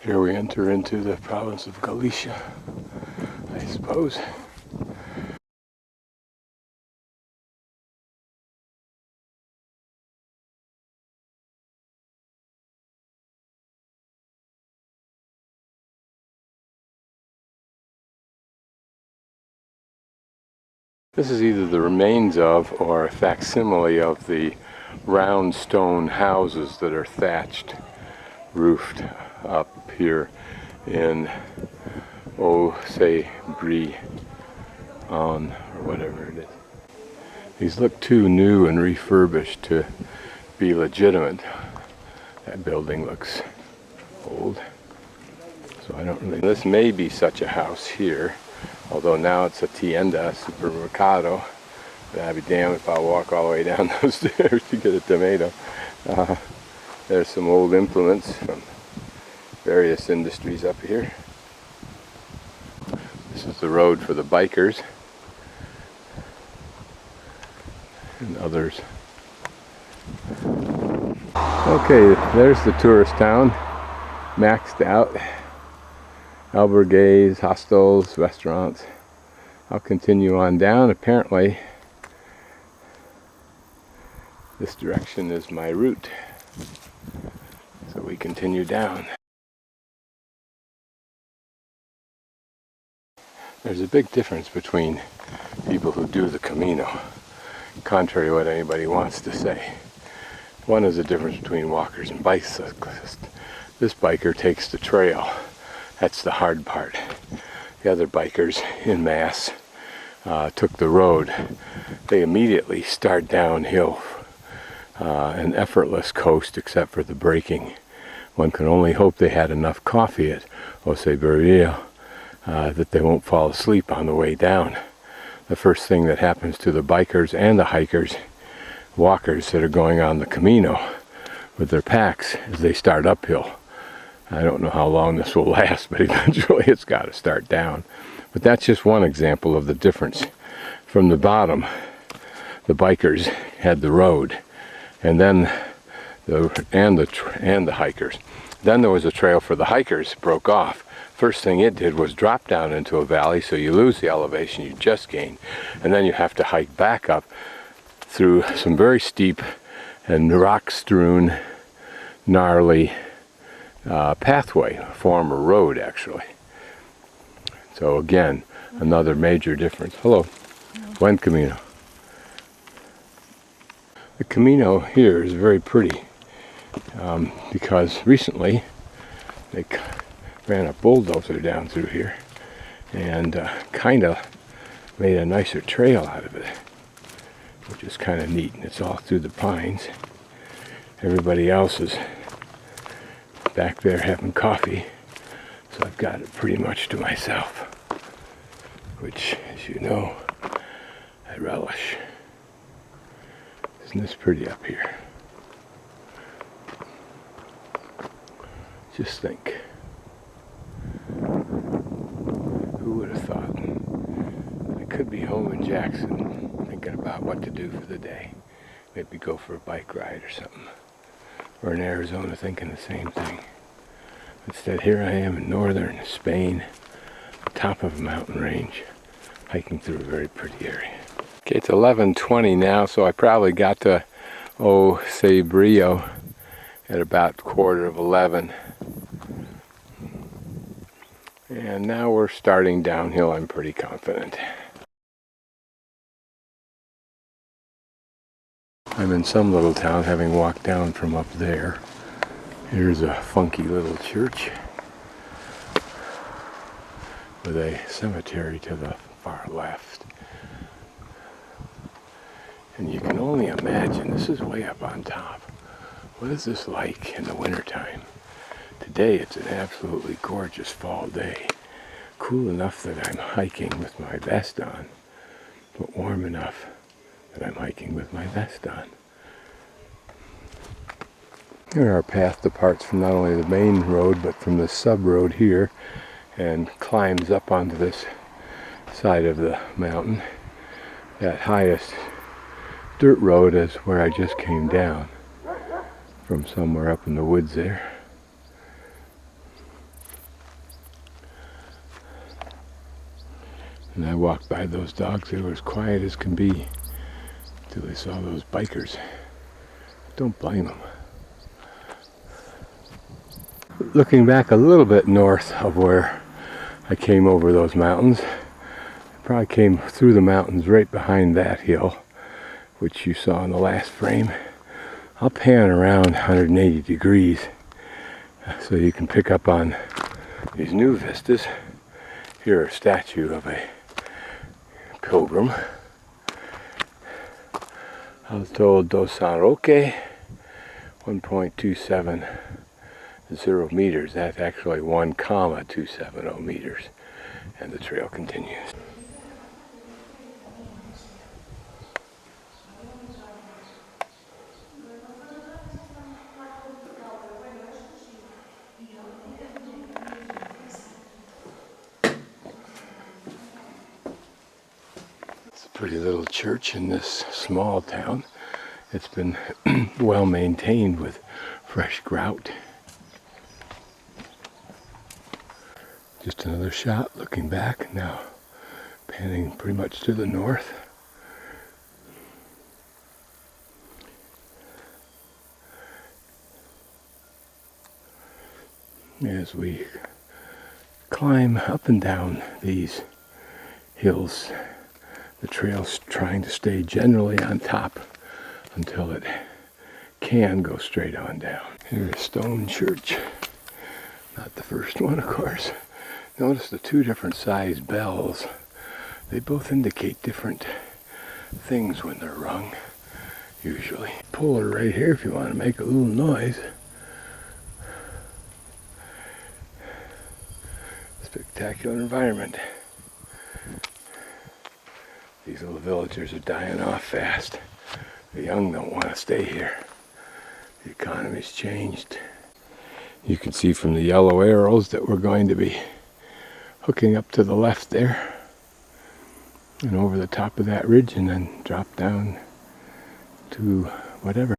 Here we enter into the province of Galicia, I suppose. This is either the remains of or a facsimile of the round stone houses that are thatched, roofed up here in O Cebreiro, or whatever it is. These look too new and refurbished to be legitimate. That building looks old. So I don't really... This may be such a house here, although now it's a tienda, supermercado. But I'd be damned if I walk all the way down those stairs to get a tomato. There's some old implements from various industries up here. This is the road for the bikers and others. Okay, there's the tourist town, maxed out. Albergues, hostels, restaurants. I'll continue on down. Apparently, this direction is my route. So we continue down. There's a big difference between people who do the Camino, contrary to what anybody wants to say. One is the difference between walkers and bicyclists. This biker takes the trail. That's the hard part. The other bikers, en masse, took the road. They immediately start downhill, an effortless coast except for the braking. One can only hope they had enough coffee at O Cebreiro that they won't fall asleep on the way down. The first thing that happens to the bikers and the hikers, walkers that are going on the Camino with their packs, is they start uphill. I don't know how long this will last, but eventually it's got to start down. But that's just one example of the difference. From the bottom, the bikers had the road, and then the hikers. Then there was a trail for the hikers, broke off. First thing it did was drop down into a valley, so you lose the elevation you just gained, and then you have to hike back up through some very steep and rock-strewn, gnarly pathway, former road actually. So again, another major difference. Hello. Buen Camino. The Camino here is very pretty because recently they ran a bulldozer down through here and kind of made a nicer trail out of it, which is kind of neat. And it's all through the pines. Everybody else is back there having coffee, so I've got it pretty much to myself, which, as you know, I relish. Isn't this pretty up here? Just think, who would have thought that I could be home in Jackson thinking about what to do for the day, maybe go for a bike ride or something. Or in Arizona thinking the same thing. Instead, here I am in northern Spain, top of a mountain range, hiking through a very pretty area. Okay, it's 11:20 now, so I probably got to O Cebreiro at about 11:15. And now we're starting downhill, I'm pretty confident. I'm in some little town, having walked down from up there. Here's a funky little church with a cemetery to the far left. And you can only imagine, this is way up on top. What is this like in the wintertime? Today it's an absolutely gorgeous fall day. Cool enough that I'm hiking with my vest on, but warm enough that I'm hiking with my vest on. Here our path departs from not only the main road but from the sub-road here and climbs up onto this side of the mountain. That highest dirt road is where I just came down from somewhere up in the woods there. And I walked by those dogs. They were as quiet as can be until they saw those bikers. Don't blame them. Looking back a little bit north of where I came over those mountains, I probably came through the mountains right behind that hill, which you saw in the last frame. I'll pan around 180 degrees so you can pick up on these new vistas. Here, a statue of a pilgrim. I was told Dos San Roque, 1.270 meters. That's actually 1,270 meters. And the trail continues. Pretty little church in this small town. It's been well maintained with fresh grout. Just another shot looking back now, panning pretty much to the north. As we climb up and down these hills, the trail's trying to stay generally on top until it can go straight on down. Here's a stone church. Not the first one, of course. Notice the two different size bells. They both indicate different things when they're rung, usually. Pull her right here if you want to make a little noise. Spectacular environment. These little villagers are dying off fast. The young don't want to stay here. The economy's changed. You can see from the yellow arrows that we're going to be hooking up to the left there and over the top of that ridge and then drop down to whatever.